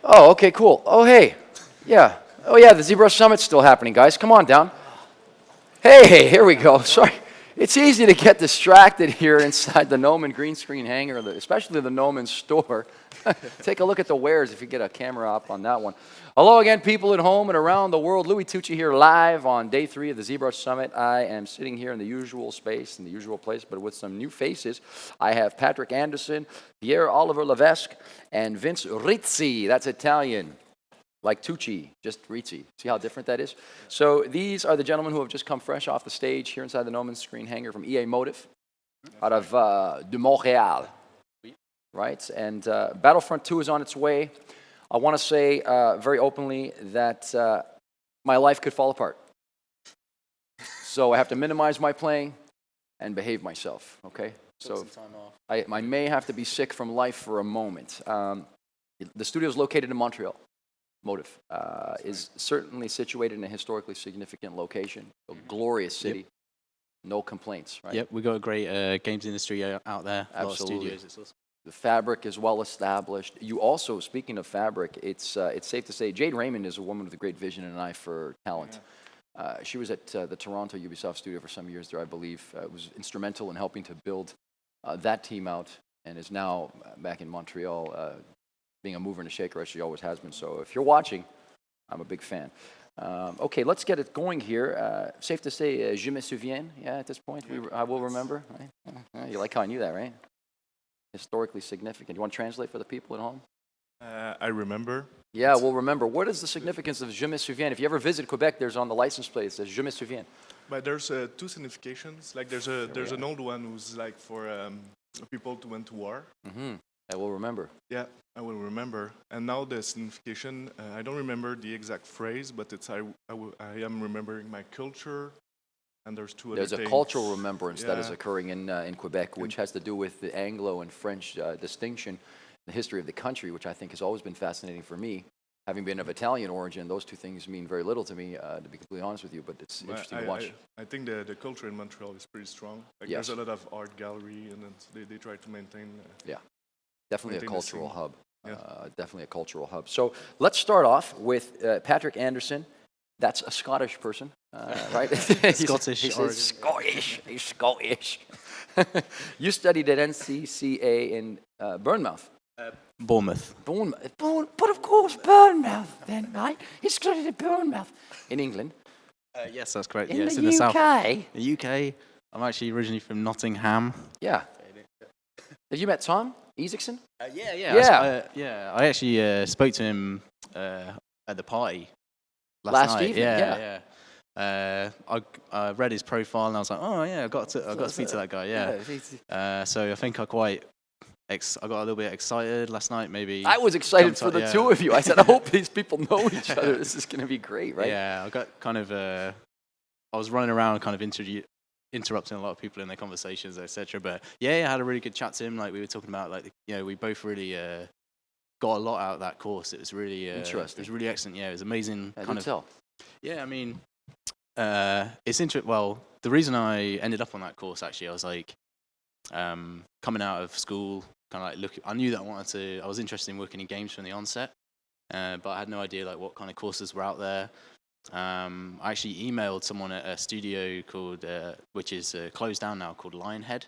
Oh, okay, cool. Oh, hey. Yeah. Oh, yeah, the ZBrush Summit's still happening, guys. Come on down. Hey, here we go. Sorry. It's easy to get distracted here inside the Noman green screen hangar, especially the Noman store. Take a look at the wares if you get a camera up on that one. Hello again, people at home and around the world. Louie Tucci here live on day 3 of the ZBrush Summit. I am sitting here in the usual space, in the usual place, but with some new faces. I have Patrick Anderson, Pierre Oliver Levesque, and Vince Rizzi. That's Italian. Like Tucci, just Rizzi. See how different that is? So these are the gentlemen who have just come fresh off the stage here inside the Noman screen hangar from EA Motive out of de Montréal, right? And Battlefront 2 is on its way. I want to say very openly that my life could fall apart. So I have to minimize my playing and behave myself, okay? So I may have to be sick from life for a moment. The studio is located in Montreal. Motive is certainly situated in a historically significant location, a glorious city, no complaints, right? Yep, we've got a great games industry out there, a lot of studios. It's awesome. The fabric is well established. You also, speaking of fabric, it's safe to say Jade Raymond is a woman with a great vision and an eye for talent. She was at the Toronto Ubisoft studio for some years there, I believe. Was instrumental in helping to build that team out and is now back in Montreal being a mover and a shaker as she always has been. So if you're watching, I'm a big fan. Okay, let's get it going here. Safe to say, je me souviens, yeah, at this point, I will remember, right? You like how I knew that, right? Historically significant. You want to translate for the people at home? I remember. Yeah, we'll remember. What is the significance of je me souviens? If you ever visit Quebec, there's on the license plate, it says je me souviens. But there's two significations. Like there's an old one who's like for people who went to war. Mm-hmm. I will remember. Yeah, I will remember. And now the signification, I don't remember the exact phrase, but it's I am remembering my culture. And there's two other things. There's a cultural remembrance that is occurring in Quebec, which has to do with the Anglo and French distinction, the history of the country, which I think has always been fascinating for me. Having been of Italian origin, those two things mean very little to me, to be completely honest with you, but it's interesting to watch. I think the culture in Montreal is pretty strong. Like Yes. There's a lot of art gallery, and they try to maintain. Yeah, definitely a cultural hub. Yeah. Definitely a cultural hub. So let's start off with Patrick Anderson. That's a Scottish person, right? Scottish. He's Scottish. You studied at NCCA in Bournemouth. Bournemouth. But of course, Bournemouth then, right? He studied at Bournemouth in England. Yes, that's correct. In yes, the in the UK? south. The UK. I'm actually originally from Nottingham. Yeah. Have you met Tom Isaacson? Yeah. I actually spoke to him at the party last night. evening. Yeah. I read his profile and I was like, oh yeah, I got to speak to that guy. Yeah. So I think I got a little bit excited last night. Maybe I was excited for the two of you. I said, I hope these people know each other. This is going to be great, right? Yeah. I got kind of. I was running around, kind of interrupting a lot of people in their conversations, etc. But I had a really good chat to him. Like we were talking about, like we both really got a lot out of that course. It was really interesting. It was really excellent. Yeah, it was amazing. I can tell. Yeah, I mean, it's interesting. Well, the reason I ended up on that course, actually, I was like, coming out of school, kind of like I knew that I was interested in working in games from the onset, but I had no idea like what kind of courses were out there. I actually emailed someone at a studio called, which is closed down now, called Lionhead.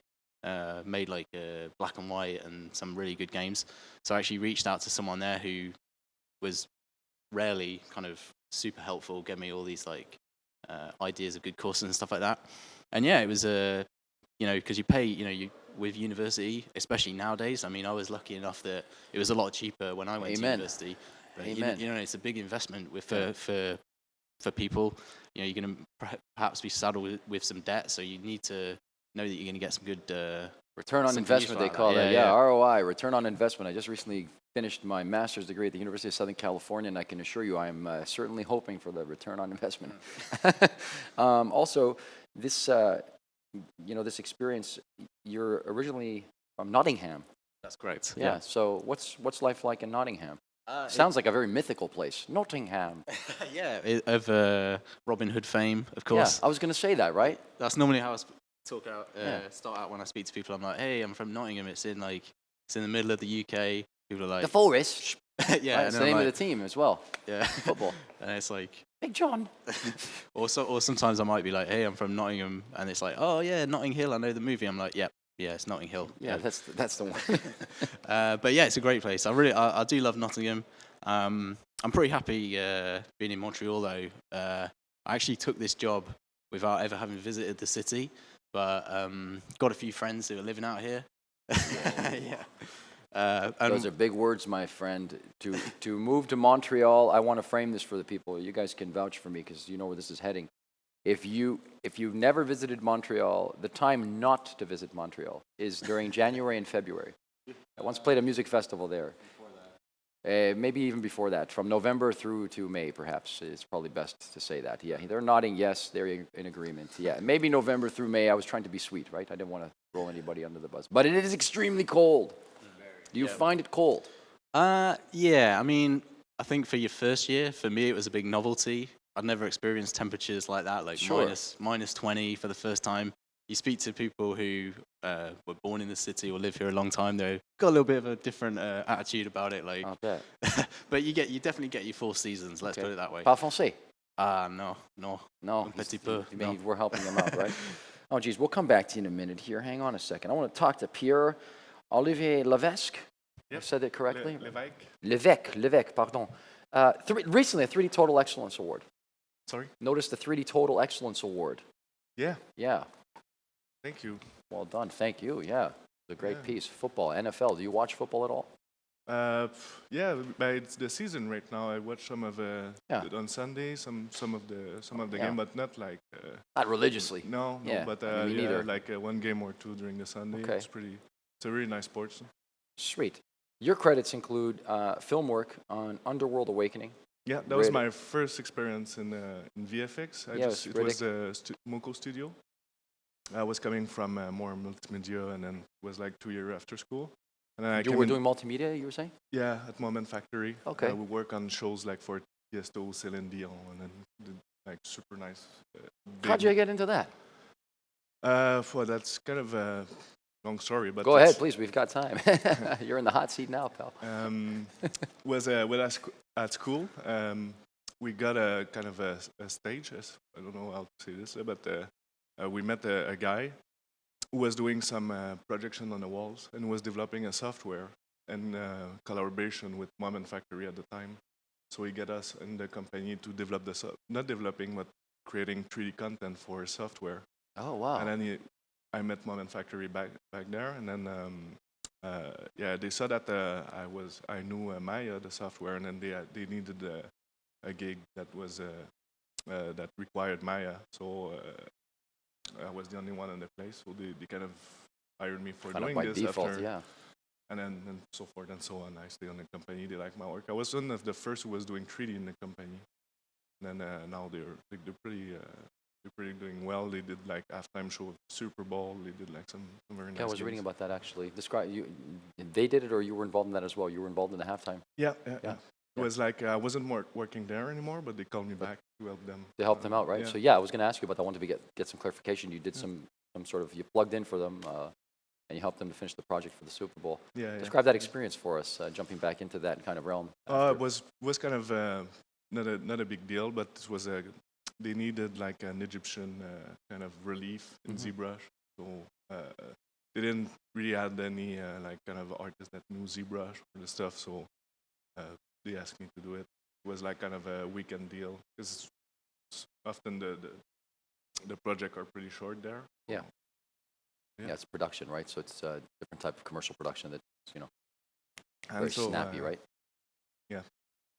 Made like black and white and some really good games. So I actually reached out to someone there who was rarely kind of super helpful, gave me all these like ideas of good courses and stuff like that. And it was because you pay, with university, especially nowadays. I mean, I was lucky enough that it was a lot cheaper when I went to university. But Amen. It's a big investment for people. You're going to perhaps be saddled with some debt, so you need to know that you're going to get some good return on investment, they call that. Yeah, ROI, return on investment. I just recently finished my master's degree at the University of Southern California, and I can assure you I'm certainly hoping for the return on investment. Also, this this experience, you're originally from Nottingham. That's correct. Yeah. So what's life like in Nottingham? Sounds like a very mythical place. Nottingham. Of Robin Hood fame, of course. Yeah, I was going to say that, right? That's normally how I start out when I speak to people. I'm like, hey, I'm from Nottingham. It's in the middle of the UK. People are like, the forest. Yeah, Right? It's and the I'm name of like, the team as well. yeah, Football. and it's like, Big John. or sometimes I might be like, hey, I'm from Nottingham, and it's like, oh yeah, Notting Hill, I know the movie. I'm like, yep, yeah, it's Notting Hill. Yeah, that's the one. But yeah, it's a great place. I do love Nottingham. I'm pretty happy being in Montreal though. I actually took this job without ever having visited the city, but got a few friends who are living out here. Yeah. And Those are big words, my friend. To move to Montreal, I want to frame this for the people. You guys can vouch for me because you know where this is heading. If you've never visited Montreal, the time not to visit Montreal is during January and February. I once played a music festival there. Maybe even before that, from November through to May, perhaps. It's probably best to say that. Yeah, they're nodding yes, they're in agreement. Yeah, maybe November through May. I was trying to be sweet, right? I didn't want to throw anybody under the bus. But it is extremely cold. Do you find it cold? yeah, I mean, I think for your first year, for me, it was a big novelty. I'd never experienced temperatures like that, like Sure. minus 20 for the first time. You speak to people who were born in the city or live here a long time, they've got a little bit of a different attitude about it. Like, I'll bet. but you definitely get your 4 seasons. Let's put it that way. Pas français? No. No. Un petit peu. You mean No. we're helping them out, right? Oh, geez, we'll come back to you in a minute here. Hang on a second. I want to talk to Pierre Olivier Levesque. I Yep. said it correctly? Levesque. Levesque, pardon. Recently, a 3D Total Excellence Award. Sorry. Notice the 3D Total Excellence Award. Yeah. Yeah, Thank you. well done. Thank you. Yeah, it's a great Yeah. piece. Football, NFL. Do you watch football at all? Yeah, but it's the season right now. I watch some of Yeah. on Sunday, some of the Yeah. game, but not like Not religiously. no, Yeah, but I mean, me yeah, neither. like one game or two during the Sunday. Okay. It's a really nice sport. Sweet. Your credits include film work on Underworld Awakening. Yeah, that was Riddick. my first experience in VFX. Yeah, it was It was a Moco studio. I was coming from more multimedia, and then it was like 2 years after school. And then I You came were in- doing multimedia, you were saying? Yeah, at Moment Factory. Okay. We work on shows like for Tiesto, Celine Dion, and then did, like super nice. How'd you get into that? Well, that's kind of a long story, but Go ahead, it's, please. We've got time. You're in the hot seat now, pal. Was with us at school. We got a kind of a stage. I don't know how to say this, but we met a guy who was doing some projection on the walls and was developing a software in collaboration with Moment Factory at the time. So he got us in the company to develop not developing, but creating 3D content for software. Oh, wow. And then I met Moment Factory back there, and then yeah, they saw that I knew Maya, the software, and then they needed a gig that was that required Maya. So I was the only one in the place, so they kind of hired me for Kind of doing by this default, after, yeah. and then and so forth and so on. I stayed on the company. They liked my work. I was one of the first who was doing 3D in the company. And then now they're pretty doing well. They did like halftime show of Super Bowl. They did like some very nice. Yeah, I was reading games. about that actually. Describe you. They did it, or you were involved in that as well. You were involved in the halftime Yeah. Yeah. It was like I wasn't working there anymore, but they called me back to help them. to help them out, right? Yeah. So yeah, I was going to ask you about that. I wanted to get some clarification. You did some sort of, you plugged in for them, and you helped them to finish the project for the Super Bowl. Yeah. Describe that experience for us, jumping back into that kind of realm. It was kind of not a big deal, but it was they needed like an Egyptian kind of relief in ZBrush, so they didn't really have any like kind of artists that knew ZBrush or the stuff, so they asked me to do it. It was like kind of a weekend deal because often the project are pretty short there. Yeah. Yeah. Yeah, it's production, right? So it's a different type of commercial production that's, And very so, snappy, right? yeah.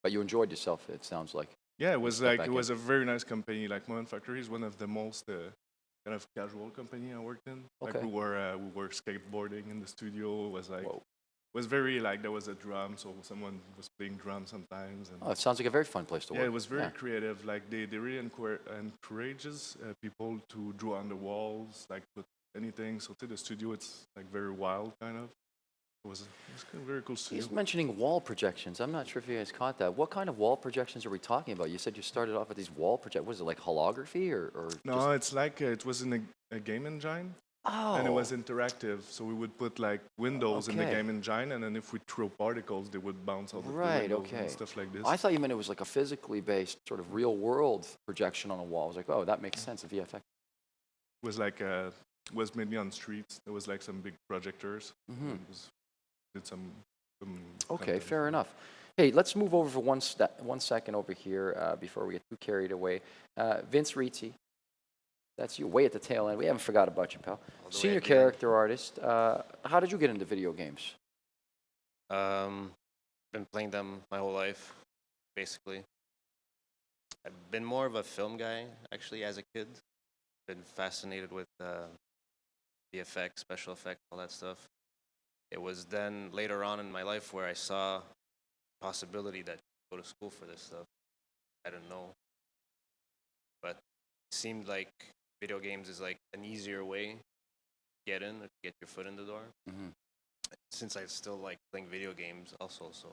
But you enjoyed yourself, it sounds like. Yeah, it was step like back it in. was a very nice company. Like Moment Factory is one of the most kind of casual company I worked in. Like Okay. we were skateboarding in the studio. It was like Whoa. it was very like there was a drum, so someone was playing drums sometimes. And Oh, it sounds like a very fun place to work. yeah, it was very Yeah. creative. Like they really encourages people to draw on the walls, like put anything. So to the studio, it's like very wild kind of. It was kind of very cool studio. He's mentioning wall projections. I'm not sure if you guys caught that. What kind of wall projections are we talking about? You said you started off with these wall projections. Was it like holography or No, just, it's like it was in a game engine. And it was Oh, interactive, so we would put like windows in the okay. game engine, and then if we throw particles, they would bounce out of the Right, windows and okay. stuff like this. I thought you meant it was like a physically based sort of real world projection on a wall. I was like, oh, that makes sense, a VFX. Was like was maybe on streets. There was like some big projectors. Mm-hmm. And did some Okay, content. fair enough. Hey, let's move over for 1 second over here before we get too carried away. Vince Rizzi, that's you way at the tail end. We haven't forgot about you, pal. All the way Senior at the end. character artist. How did you get into video games? Been playing them my whole life, basically. I've been more of a film guy, actually, as a kid. Been fascinated with VFX, special effects, all that stuff. It was then later on in my life where I saw possibility that go to school for this stuff. I don't know, but it seemed like video games is like an easier way to get in or to get your foot in the door. Mm-hmm. Since I still like playing video games also, so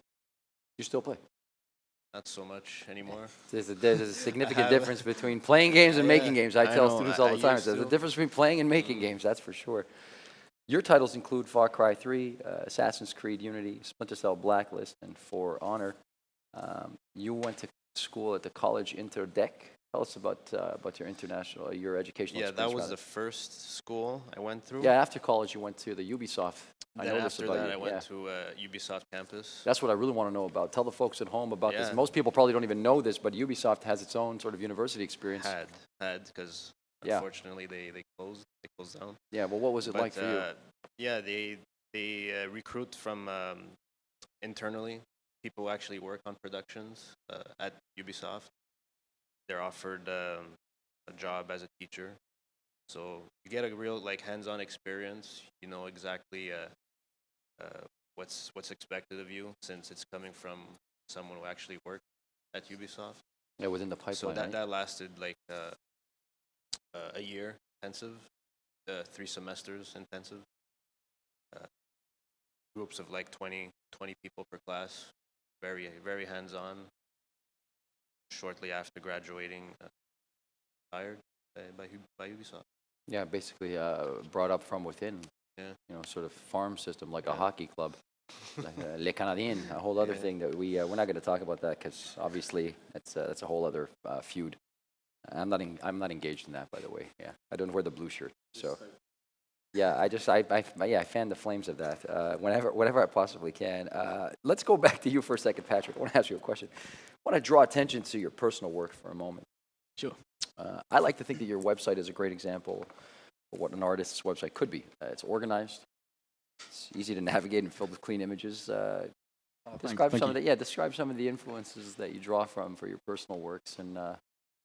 You still play? not so much anymore. There's a significant have- difference between playing games and making Yeah, games. I I tell know, students I all the time, used there's a to. difference between playing and making games, that's for sure. Your titles include Far Cry 3, Assassin's Creed Unity, Splinter Cell Blacklist, and For Honor. You went to school at the College Interdec. Tell us about your educational Yeah, experience. that was rather. the first school I went through. Yeah, after college, you went to the Ubisoft. I Then know this after about that, you. I went yeah. to Ubisoft campus. That's what I really want to know about. Tell the folks at home about this. Yeah. Most people probably don't even know this, but Ubisoft has its own sort of university experience. Had because Yeah. unfortunately they closed down. Yeah, well, what was it But like for you? yeah, they recruit from internally. People who actually work on productions at Ubisoft. They're offered a job as a teacher, so you get a real like hands-on experience. You know exactly what's expected of you since it's coming from someone who actually worked at Ubisoft. It was in the pipeline, So right? that lasted like a year intensive, 3 semesters intensive. Groups of like 20 people per class, very hands-on. Shortly after graduating, hired by Ubisoft. Yeah, basically brought up from within. Yeah. You know, sort of farm system like a Yeah. hockey club, like Les Canadiens, a whole other Yeah. thing that we're not going to talk about that because obviously that's a whole other feud. I'm not engaged in that, by the way. Yeah, I don't wear the blue shirt, so. Yeah, I fan the flames of that whenever I possibly can. Let's go back to you for a second, Patrick. I want to ask you a question. I want to draw attention to your personal work for a moment. Sure. I like to think that your website is a great example of what an artist's website could be. It's organized, it's easy to navigate and filled with clean images. Describe thank some of you. the describe some of the influences that you draw from for your personal works and.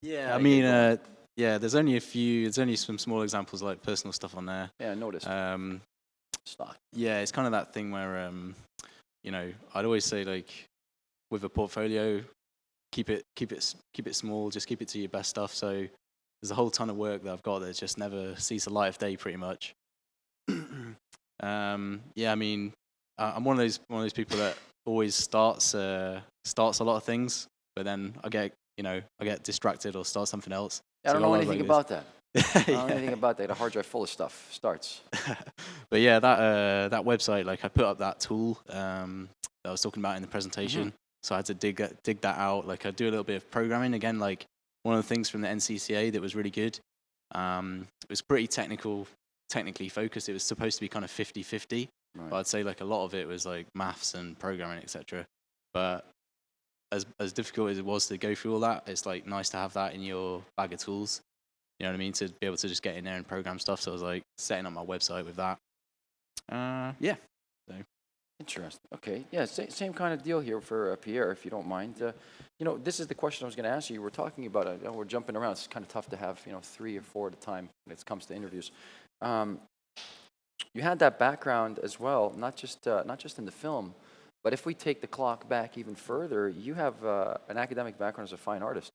Yeah, how I you mean, get going. yeah, there's only some small examples like personal stuff on there. Yeah, I noticed. Stock. Yeah, it's kind of that thing where, you know, I'd always say like, with a portfolio, keep it small, just keep it to your best stuff. So there's a whole ton of work that I've got that just never sees the light of day, pretty much. Yeah, I mean, I'm one of those people that always starts a lot of things, but then I get distracted or start something else. I don't So know I'll anything like about that. I don't know Yeah. anything about that. A hard drive full of stuff starts. But yeah, that website, like I put up that tool that I was talking about in the presentation. So I had to dig that out. Like I do a little bit of programming again. Like one of the things from the NCCA that was really good. It was pretty technically focused. It was supposed to be kind of 50-50. Right. But I'd say like a lot of it was like maths and programming, etc. But as difficult as it was to go through all that, it's like nice to have that in your bag of tools. You know what I mean? To be able to just get in there and program stuff. So I was like setting up my website with that. Yeah. So. Interesting. Okay. Yeah, same kind of deal here for Pierre, if you don't mind. You know, this is the question I was going to ask you. We're talking about, we're jumping around. It's kind of tough to have, 3 or 4 at a time when it comes to interviews. You had that background as well, not just in the film, but if we take the clock back even further, you have an academic background as a fine artist.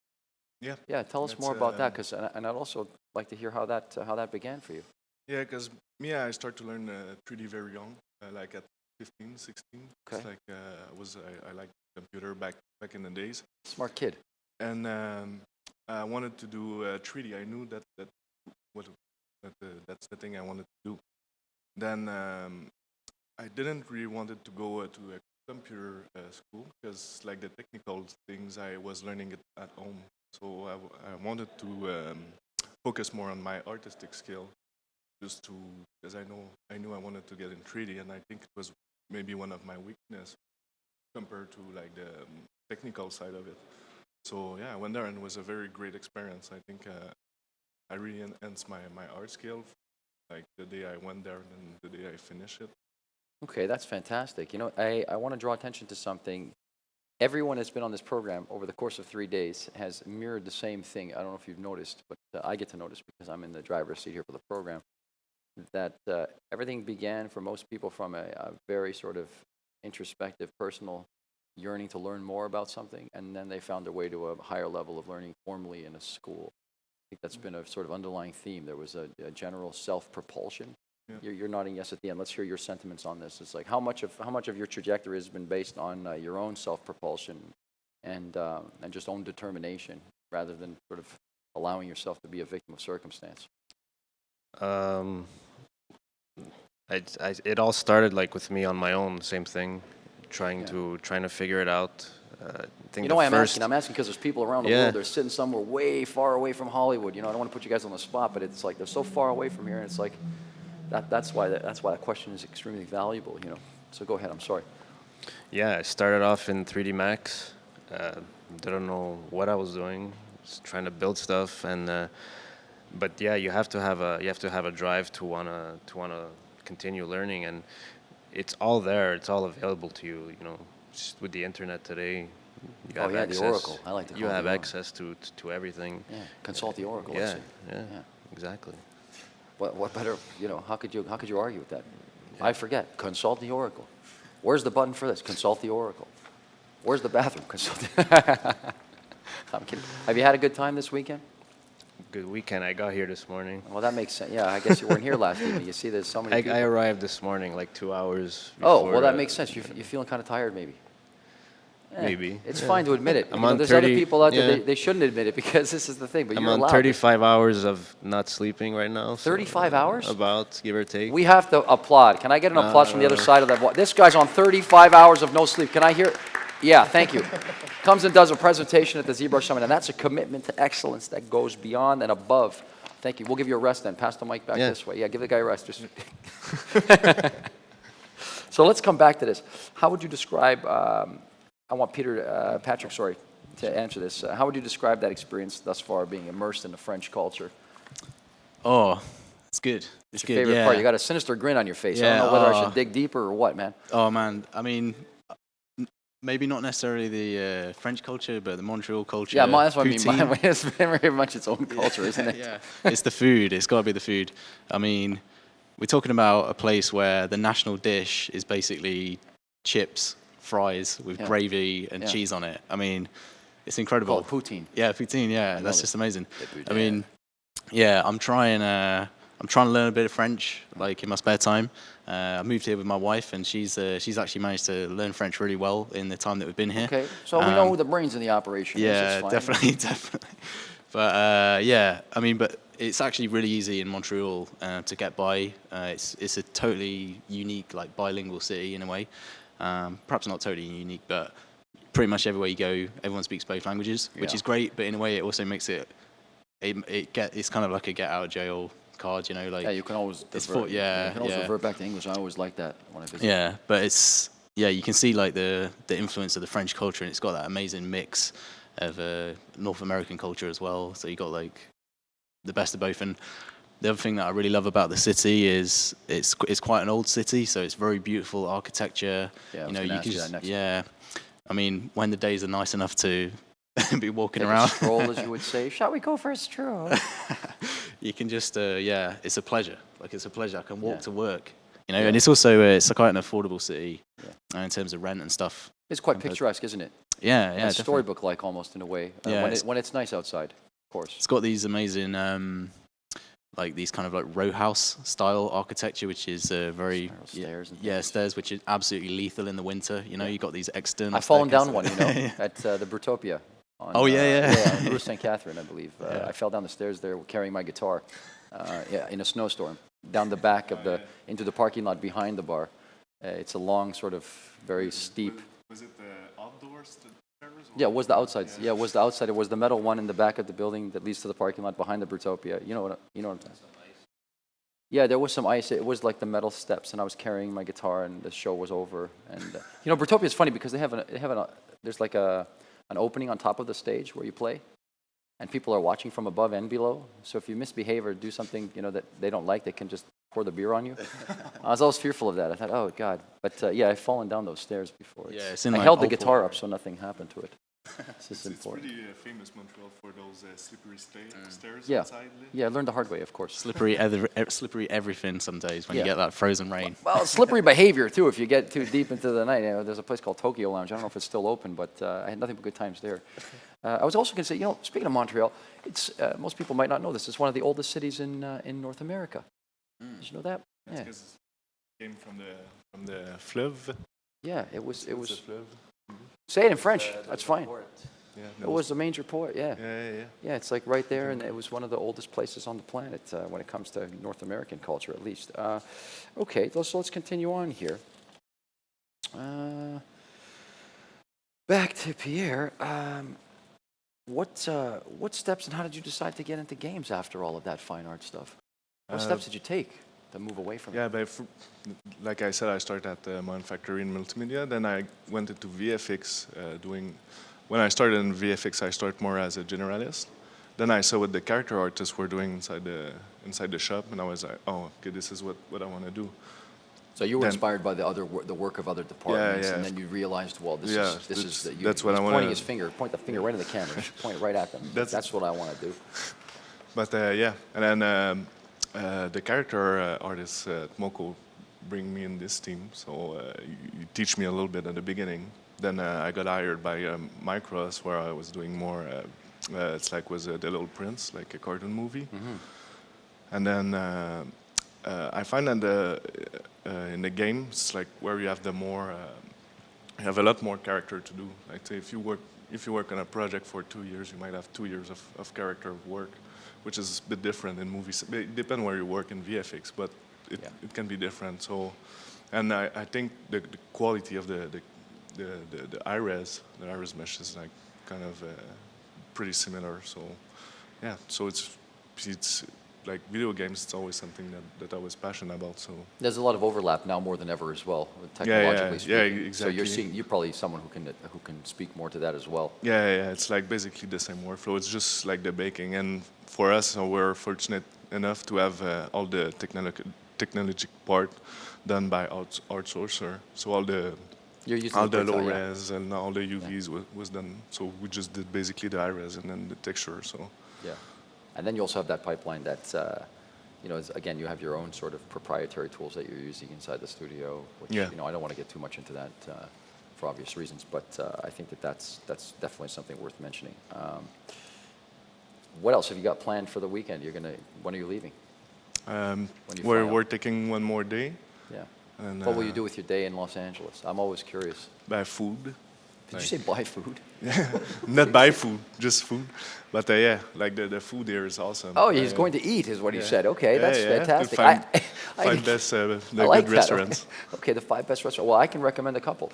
Yeah. Yeah, tell us That's, more about that, and I'd also like to hear how that began for you. Yeah, because I started to learn 3D very young, like at 15, 16. Okay. It's like I liked computer back in the days, Smart kid. and I wanted to do 3D. I knew that what That's the thing I wanted to do. Then I didn't really wanted to go to a computer school because like the technical things I was learning it at home. So I wanted to focus more on my artistic skill, just to because I knew I wanted to get in 3D, and I think it was maybe one of my weakness compared to like the technical side of it. So yeah, I went there and it was a very great experience. I think I really enhanced my art skill, like the day I went there and the day I finished it. Okay, that's fantastic. You know, I want to draw attention to something. Everyone that's been on this program over the course of 3 days has mirrored the same thing. I don't know if you've noticed, but I get to notice because I'm in the driver's seat here for the program, that everything began for most people from a very sort of introspective, personal yearning to learn more about something, and then they found their way to a higher level of learning formally in a school. I think that's been a sort of underlying theme. There was a general self-propulsion. Yeah. You're nodding yes at the end. Let's hear your sentiments on this. It's like how much of your trajectory has been based on your own self-propulsion and just own determination, rather than sort of allowing yourself to be a victim of circumstance. It all started like with me on my own, same thing, trying Yeah. to figure it out. I think You know the why I'm first, asking? I'm asking because there's people around the Yeah. world. They're sitting somewhere way far away from Hollywood. You know, I don't want to put you guys on the spot, but it's like they're so far away from here, and it's like that's why that question is extremely valuable. You know. So go ahead. I'm sorry. Yeah, I started off in 3D Max. Didn't know what I was doing. Just trying to build stuff, and but yeah, you have to have a drive to wanna continue learning, and it's all there. It's all available to you. You know, just with the internet today, you Oh, have yeah, access. the Oracle. I like to You call it have the Oracle. access to everything. Yeah. Consult the Oracle. Yeah, Let's say. yeah, exactly. What better? You know, how could you argue with that? I forget. Consult the Oracle. Where's the button for this? Consult the Oracle. Where's the bathroom? Consult. I'm kidding. Have you had a good time this weekend? Good weekend. I got here this morning. Well, that makes sense. Yeah, I guess you weren't here last evening. You see, there's so many people. I arrived this morning like 2 hours Oh, before, well, that makes sense. You're feeling kind of tired, maybe. Maybe. It's Yeah. fine to admit it. I'm You know, on there's other 30 people out there, yeah. they shouldn't admit it because this is the thing, but I'm you're on allowed. 35 hours of not sleeping right now. so, 35 hours? About, give or take. We have to applaud. Can I get an applause from the other side of that? This guy's on 35 hours of no sleep. Can I hear? Yeah, thank you. Comes and does a presentation at the ZBrush Summit, and that's a commitment to excellence that goes beyond and above. Thank you. We'll give you a rest then. Pass the mic back Yeah. this way. Yeah, give the guy a rest. Just So let's come back to this. How would you describe, I want Patrick, to answer this. How would you describe that experience thus far, being immersed in the French culture? Oh, it's good. It's It's your good. favorite Yeah. part. You got a sinister grin on your face. I Yeah, don't know whether I oh. should dig deeper or what, man. Oh man, I mean, maybe not necessarily the French culture, but the Montreal culture. Yeah, that's what I mean. poutine. It's very much its own culture, isn't it? Yeah, it's the food. It's got to be the food. I mean, we're talking about a place where the national dish is basically chips, fries with Yeah. gravy and Yeah. cheese on it. I mean, it's incredible. Called poutine. Yeah, poutine. Yeah, know that's this. just amazing. Yeah. I mean, yeah, I'm trying to learn a bit of French, like in my spare time. I moved here with my wife, and she's actually managed to learn French really well in the time that we've been here. Okay, so we know who the brains in the operation is. Yeah, It's fine. definitely, definitely. But yeah, I mean, but it's actually really easy in Montreal to get by. It's a totally unique, like bilingual city in a way. Perhaps not totally unique, but pretty much everywhere you go, everyone speaks both languages, which Yeah. is great. But in a way, it also makes it's kind of like a get out of jail card, you know, like Yeah, you can always It's divert. for- yeah, you can always yeah. revert back to English. I always like that when I visit. yeah, but you can see like the influence of the French culture, and it's got that amazing mix of North American culture as well. So you got like the best of both. And the other thing that I really love about the city is it's quite an old city, so it's very beautiful architecture. Yeah, I was you know, gonna you ask can you that just next. yeah. I mean, when the days are nice enough to be walking Take around, a stroll, as you would say. Shall we go for a stroll? you can just yeah, it's a pleasure. Like it's a pleasure. I can walk Yeah. to work, you know, Yeah. and it's also it's quite an affordable city in terms of rent and stuff. It's quite picturesque, isn't it? Yeah, yeah, It's definitely. storybook-like almost in a way. Yeah, When it's nice outside, of course. It's got these amazing, like these kind of like row house style architecture, which is very Spiral stairs and yeah things. stairs, which is absolutely lethal in the winter. You know, you got these external. I've fallen down staircases. one, you know, at the Brutopia. On, Oh, yeah, yeah. on Rue St. Catherine, I believe. I fell down the stairs there carrying my guitar. yeah, in a snowstorm, down the back of the, into the parking lot behind the bar. It's a long, sort of, very steep. Was it the outdoors stairs? Yeah, it was the outside. Yeah, it was the outside. It was the metal one in the back of the building that leads to the parking lot behind the Brutopia. You know what I'm saying? Yeah, there was some ice. It was like the metal steps, and I was carrying my guitar, and the show was over. And Brutopia is funny because there's like an opening on top of the stage where you play, and people are watching from above and below. So if you misbehave or do something that they don't like, they can just pour the beer on you. I was always fearful of that. I thought, oh God. But yeah, I've fallen down those stairs before. Yeah, it's in I like held the Opal. guitar up so nothing happened to it. This is It's important. pretty famous Montreal for those slippery stairs Yeah, outside. yeah. I learned the hard way, of course. Slippery everything some days when you Yeah. get that frozen rain. Well, slippery behavior too. If you get too deep into the night, there's a place called Tokyo Lounge. I don't know if it's still open, but I had nothing but good times there. I was also going to say, speaking of Montreal, it's most people might not know this. It's one of the oldest cities in North America. Did you know that? Yeah. Because it came from the fleuve. Yeah, it was. It's a fleuve. Say it in French. That's fine. Yeah, It was a major port. Yeah. Yeah. Yeah, it's like right there, and it was one of the oldest places on the planet when it comes to North American culture, at least. Okay, so let's continue on here. Back to Pierre. What steps and how did you decide to get into games after all of that fine art stuff? What steps did you take to move away from it? Yeah, but like I said, I started at the Modern Factory in multimedia. Then I went into VFX When I started in VFX, I started more as a generalist. Then I saw what the character artists were doing inside the shop, and I was like, oh, okay, this is what I want to do. So you were Then- inspired by the work of other departments, yeah. and then you realized, well, this is that's what I he's wanna- pointing his finger, point the finger right at the camera, point it right at them. That's what I want to do. But yeah, and then the character artists at Moko bring me in this team, so you teach me a little bit at the beginning. Then I got hired by Micros, where I was doing more. Was The Little Prince, like a cartoon movie. Mm-hmm. And then I find that in the game, it's like where you have you have a lot more character to do. Like say if you work on a project for 2 years, you might have 2 years of character work, which is a bit different in movies. It depends where you work in VFX, but it can be different. So, and I think the quality of the iRes mesh is like kind of pretty similar. So, yeah. So it's like video games. It's always something that I was passionate about. So There's a lot of overlap now more than ever as well, technologically speaking. yeah, So exactly. you're probably someone who can speak more to that as well. yeah, it's like basically the same workflow. It's just like the baking. And for us, we're fortunate enough to have all the technology part done by outsourcer. So You're using all the printer, low yeah. res and all the UVs was done. So we just did basically the high res and then the texture. So Yeah, and then you also have that pipeline that, again, you have your own sort of proprietary tools that you're using inside the studio, which, Yeah. I don't want to get too much into that for obvious reasons, but I think that's definitely something worth mentioning. What else have you got planned for the weekend? When are you leaving? When you fly out? we're taking one more day. Yeah. And, What will you do with your day in Los Angeles? I'm always curious. buy food. Did you say buy food? Not buy food, just food. But yeah, like the food here is awesome. Oh, he's going to eat, is what he said. Okay, that's to fantastic. find best the I like good that. restaurants. Okay, the 5 best restaurants. Well, I can recommend a couple.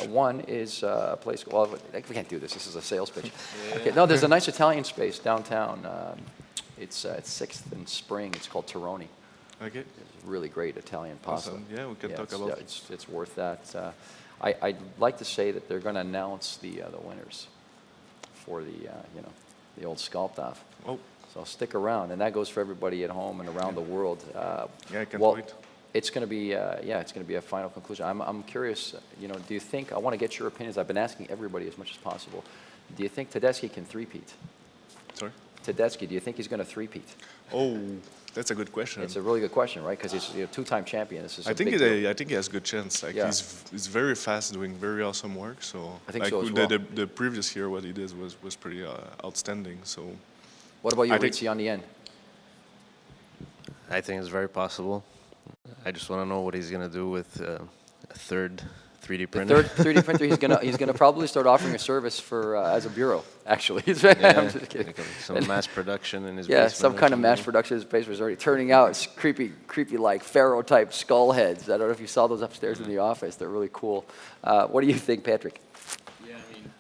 One is a place. Well, we can't do this. This is a sales pitch. Okay, no, there's a nice Italian space downtown. It's 6th and Spring. It's called Tironi. Okay. It's really great Italian pasta. Awesome. Yeah, we can talk about it. It's worth that. I'd like to say that they're going to announce the winners for the old sculpt off. Oh, So stick around, and that goes for everybody at home and around the world. yeah, I can't well, wait. it's going to be it's going to be a final conclusion. I'm curious. Do you think I want to get your opinions? I've been asking everybody as much as possible. Do you think Tedeschi can three-peat? Sorry? Tedeschi, do you think he's going to three-peat? Oh, that's a good question. It's a really good question, right? Because he's a two-time champion. This is I a think big deal. I think he has good chance. Like Yeah. he's very fast, doing very awesome work. So I think like so as with well. the previous year, what he did was pretty outstanding. So What about you, I think- Ritzy, on the end? I think it's very possible. I just want to know what he's going to do with a third 3D The printer. third 3D printer, he's gonna probably start offering a service for as a bureau. Actually, I'm Yeah, just kidding. like some mass production in his Yeah, basement. some or kind of mass something. production of his basement is already turning out. It's creepy like pharaoh type skull heads. I don't know if you saw those upstairs in the office. They're really cool. What do you think, Patrick? Yeah, I mean,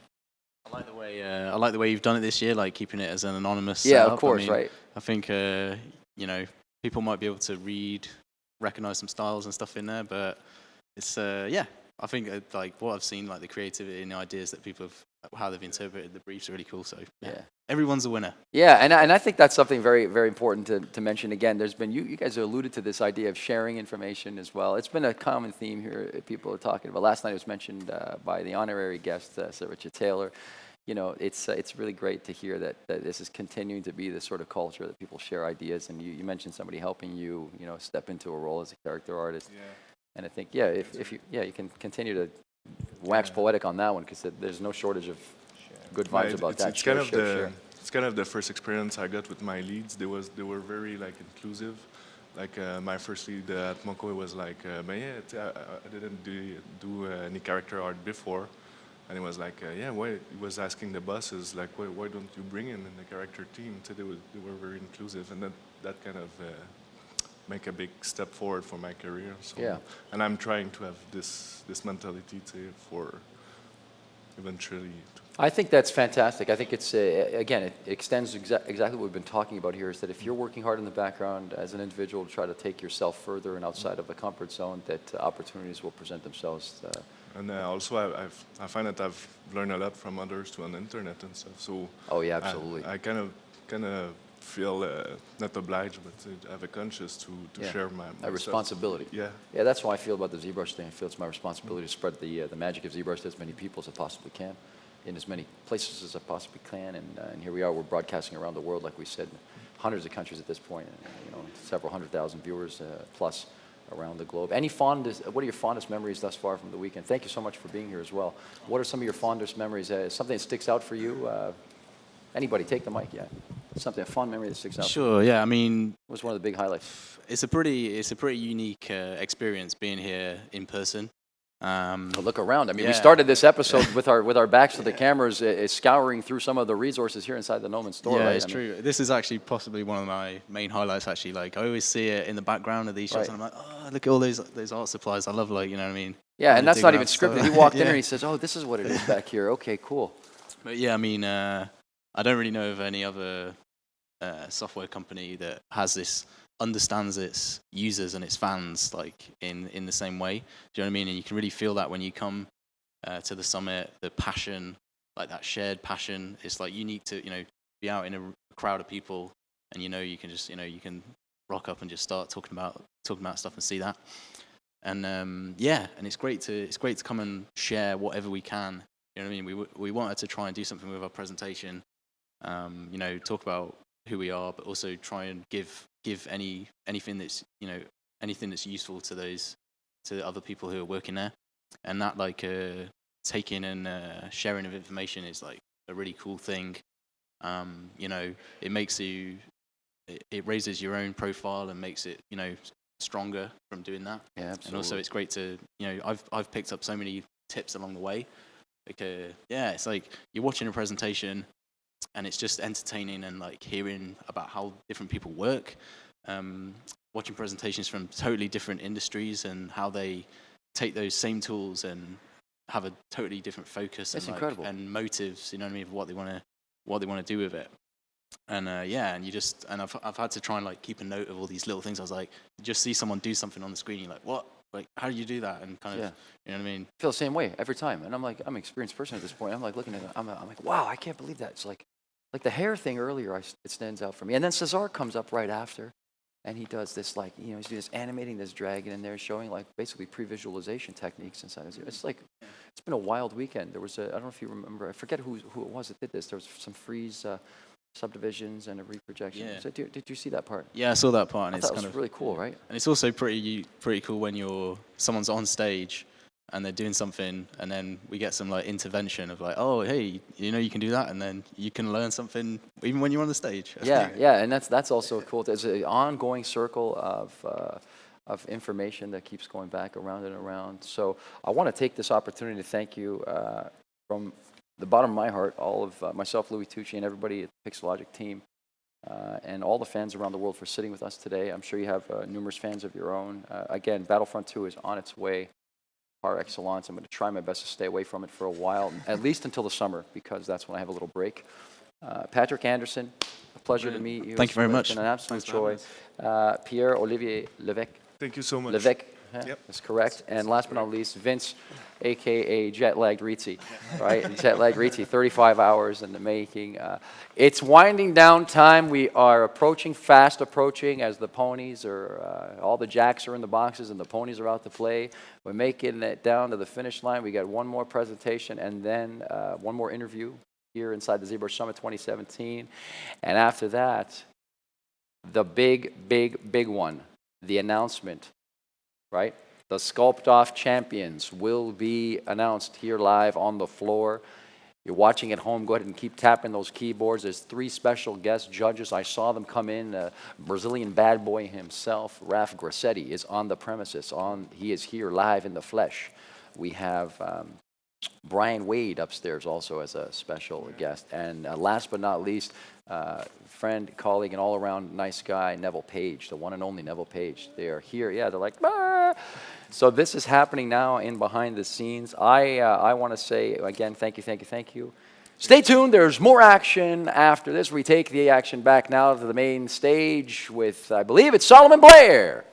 I like the way you've done it this year, like keeping it as an anonymous. Yeah, setup. of course, I mean, right. I think you know, people might be able to recognize some styles and stuff in there, but it's yeah. I think like what I've seen, like the creativity and the ideas that people have, how they've interpreted the briefs, are really cool. So Yeah. everyone's a winner. Yeah, and I think that's something very important to mention. Again, there's been you guys alluded to this idea of sharing information as well. It's been a common theme here. People are talking about. Last night it was mentioned by the honorary guest, Sir Richard Taylor. You know, it's really great to hear that this is continuing to be the sort of culture that people share ideas. And you mentioned somebody helping you, step into a role as a character artist. Yeah. And I think, if you can continue to wax poetic on that one, because there's no shortage of good vibes about that. It's Share, kind of share, the share. it's kind of the first experience I got with my leads. They were very like inclusive. Like my first lead at Moko was like, but yeah, I didn't do any character art before, and he was like, yeah, why? He was asking the bosses like, why don't you bring him in the character team? So they were very inclusive, and that kind of make a big step forward for my career. So, Yeah. and I'm trying to have this mentality for eventually. I think that's fantastic. I think it's, again, it extends exactly what we've been talking about here, is that if you're working hard in the background as an individual to try to take yourself further and outside of the comfort zone, that opportunities will present themselves. And also, I find that I've learned a lot from others on the internet and stuff. So Oh, yeah, absolutely. I kind of feel not obliged, but I have a conscience to Yeah. share my A stuff. responsibility. Yeah. Yeah, that's how I feel about the ZBrush thing. I feel it's my responsibility to spread the magic of ZBrush to as many people as I possibly can, in as many places as I possibly can. And here we are, we're broadcasting around the world, like we said, hundreds of countries at this point, several 100,000 viewers plus around the globe. What are your fondest memories thus far from the weekend? Thank you so much for being here as well. What are some of your fondest memories? Something that sticks out for you? Anybody, take the mic, yeah. Something, a fond memory that sticks out. Sure. Yeah. I mean, What was one of the big highlights? it's a pretty unique experience being here in person. But look around. I mean, we Yeah. started this episode with our backs to the cameras, scouring through some of the resources here inside the Noman store. Yeah, right? it's true. This is actually possibly one of my main highlights. Actually, like I always see it in the background of these shots, Right. and I'm like, oh, look at all those art supplies. I love, like, you know what I mean? Yeah, and Kinda that's dig not out even stuff. scripted. He walked in Yeah. and he says, "Oh, this is what it is back here." Okay, cool. But yeah, I mean, I don't really know of any other software company that understands its users and its fans like in the same way. Do you know what I mean? And you can really feel that when you come to the summit, the passion, like that shared passion. It's like you need to, be out in a crowd of people, and you can just, you can rock up and just start talking about stuff and see that. And yeah, and it's great to come and share whatever we can. You know what I mean? We wanted to try and do something with our presentation. Talk about who we are, but also try and give anything that's anything that's useful to the other people who are working there. And that taking and sharing of information is like a really cool thing. It makes it raises your own profile and makes it stronger from doing that. Yeah, absolutely. And also it's great to I've picked up so many tips along the way. It's like you're watching a presentation and it's just entertaining and like hearing about how different people work, watching presentations from totally different industries and how they take those same tools and have a totally different focus. That's and incredible. And motives, you know what I mean, of what they want to do with it. And and I've had to try and like keep a note of all these little things. I was like, you just see someone do something on the screen, you're like, what? Like, how do you do that? And kind of, Yeah. you know what I mean? I feel the same way every time. And I'm like, I'm an experienced person at this point. I'm like looking at it. I'm like, wow, I can't believe that. It's like the hair thing earlier, it stands out for me. And then Cesar comes up right after, and he does this he's doing this animating this dragon in there, showing like basically pre-visualization techniques inside. It's like, it's been a wild weekend. There was I don't know if you remember, I forget who it was that did this. There was some freeze subdivisions and a reprojection. Yeah. So did you see that part? Yeah, I saw that part, and I it's thought it kind was of really cool, right? And it's also pretty cool when someone's on stage and they're doing something, and then we get some like intervention of like, oh, hey, you can do that, and then you can learn something even when you're on the stage. Yeah, and that's also cool. There's an ongoing circle of information that keeps going back around and around. So I want to take this opportunity to thank you from the bottom of my heart, all of myself, Louie Tucci, and everybody at the Pixelogic team, and all the fans around the world for sitting with us today. I'm sure you have numerous fans of your own. Again, Battlefront 2 is on its way par excellence. I'm going to try my best to stay away from it for a while, at least until the summer, because that's when I have a little break. Patrick Anderson, a pleasure to meet you. Thank you very much. It's been an absolute Thanks for joy. Pierre-Olivier Levesque. Thank you so much. Levesque, Yep. that's correct. And last but not least, Vince, a.k.a. Jet-Lagged Rizzi, right? Jet-Lagged Rizzi, 35 hours in the making. It's winding down time. We are fast approaching, as the ponies are, all the jacks are in the boxes and the ponies are out to play. We're making it down to the finish line. We got one more presentation and then one more interview here inside the ZBrush Summit 2017. And after that, the big one, the announcement, right? The Sculpt Off champions will be announced here live on the floor. You're watching at home, go ahead and keep tapping those keyboards. There's 3 special guest judges. I saw them come in. Brazilian bad boy himself, Raf Grassetti, is on the premises. He is here live in the flesh. We have Brian Wade upstairs also as a special guest. And last but not least, friend, colleague, and all-around nice guy, Neville Page, the one and only Neville Page. They are here. Yeah, they're like, bah! So this is happening now in behind the scenes. I want to say, again, thank you. Stay tuned. There's more action after this. We take the action back now to the main stage with, I believe it's Solomon Blair.